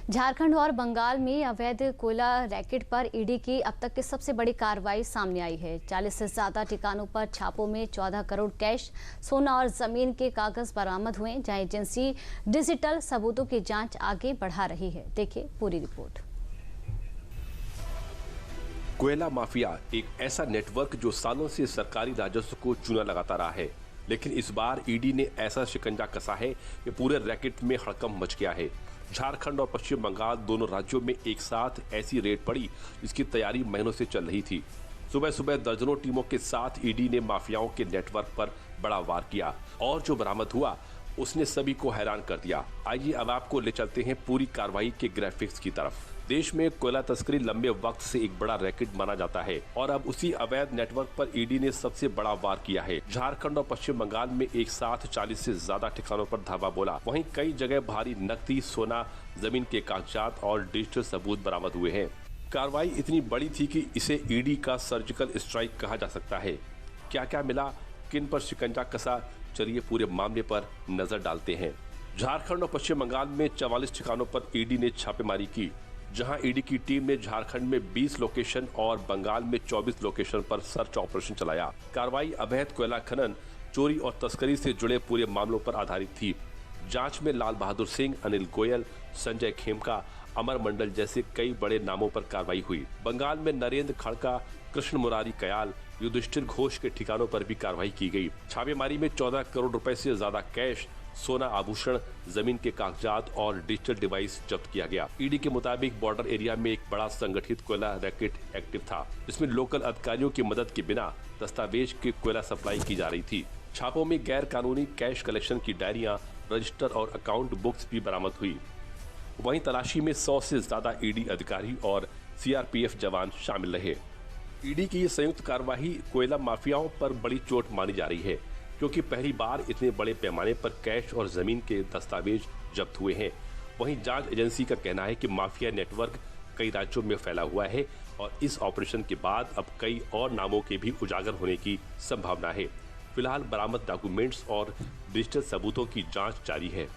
झारखंड और बंगाल में अवैध कोयला रैकेट पर ईडी की अब तक की सबसे बड़ी कार्रवाई सामने आई है। 40 से ज्यादा ठिकानों पर छापों में 14 करोड़ कैश, सोना और जमीन के कागज बरामद हुए, जहां एजेंसी डिजिटल सबूतों की जांच आगे बढ़ा रही है। देखिए पूरी रिपोर्ट। कोयला माफिया एक ऐसा नेटवर्क जो सालों से सरकारी राजस्व को चूना लगाता रहा है, लेकिन इस बार ईडी ने ऐसा शिकंजा कसा है कि पूरे रैकेट में हड़कंप मच गया है। झारखंड और पश्चिम बंगाल दोनों राज्यों में एक साथ ऐसी रेड पड़ी जिसकी तैयारी महीनों से चल रही थी। सुबह सुबह दर्जनों टीमों के साथ ईडी ने माफियाओं के नेटवर्क पर बड़ा वार किया और जो बरामद हुआ उसने सभी को हैरान कर दिया। आइए अब आपको ले चलते हैं पूरी कार्रवाई के ग्राफिक्स की तरफ। देश में कोयला तस्करी लंबे वक्त से एक बड़ा रैकेट माना जाता है और अब उसी अवैध नेटवर्क पर ईडी ने सबसे बड़ा वार किया है। झारखंड और पश्चिम बंगाल में एक साथ 40 से ज्यादा ठिकानों पर धावा बोला। वहीं कई जगह भारी नकदी, सोना, जमीन के कागजात और डिजिटल सबूत बरामद हुए हैं। कार्रवाई इतनी बड़ी थी कि इसे ईडी का सर्जिकल स्ट्राइक कहा जा सकता है। क्या क्या मिला, किन पर शिकंजा कसा, चलिए पूरे मामले पर नजर डालते हैं। झारखंड और पश्चिम बंगाल में 44 ठिकानों पर ईडी ने छापेमारी की, जहां ईडी की टीम ने झारखंड में 20 लोकेशन और बंगाल में 24 लोकेशन पर सर्च ऑपरेशन चलाया। कार्रवाई अवैध कोयला खनन, चोरी और तस्करी से जुड़े पूरे मामलों पर आधारित थी। जांच में लाल बहादुर सिंह, अनिल गोयल, संजय खेमका, अमर मंडल जैसे कई बड़े नामों पर कार्रवाई हुई। बंगाल में नरेंद्र खड़का, कृष्ण मुरारी कयाल, युधिष्ठिर घोष के ठिकानों पर भी कार्रवाई की गई। छापेमारी में 14 करोड़ रुपए से ज्यादा कैश, सोना, आभूषण, जमीन के कागजात और डिजिटल डिवाइस जब्त किया गया। ईडी के मुताबिक बॉर्डर एरिया में एक बड़ा संगठित कोयला रैकेट एक्टिव था, जिसमें लोकल अधिकारियों की मदद के बिना दस्तावेज की कोयला सप्लाई की जा रही थी। छापों में गैर कानूनी कैश कलेक्शन की डायरियां, रजिस्टर और अकाउंट बुक्स भी बरामद हुई। वहीं तलाशी में 100 से ज्यादा ईडी अधिकारी और सीआरपीएफ जवान शामिल रहे। ईडी की ये संयुक्त कार्यवाही कोयला माफियाओं पर बड़ी चोट मानी जा रही है, क्योंकि पहली बार इतने बड़े पैमाने पर कैश और जमीन के दस्तावेज जब्त हुए हैं। वहीं जांच एजेंसी का कहना है कि माफिया नेटवर्क कई राज्यों में फैला हुआ है और इस ऑपरेशन के बाद अब कई और नामों के भी उजागर होने की संभावना है। फिलहाल बरामद डॉक्यूमेंट्स और डिजिटल सबूतों की जांच जारी है।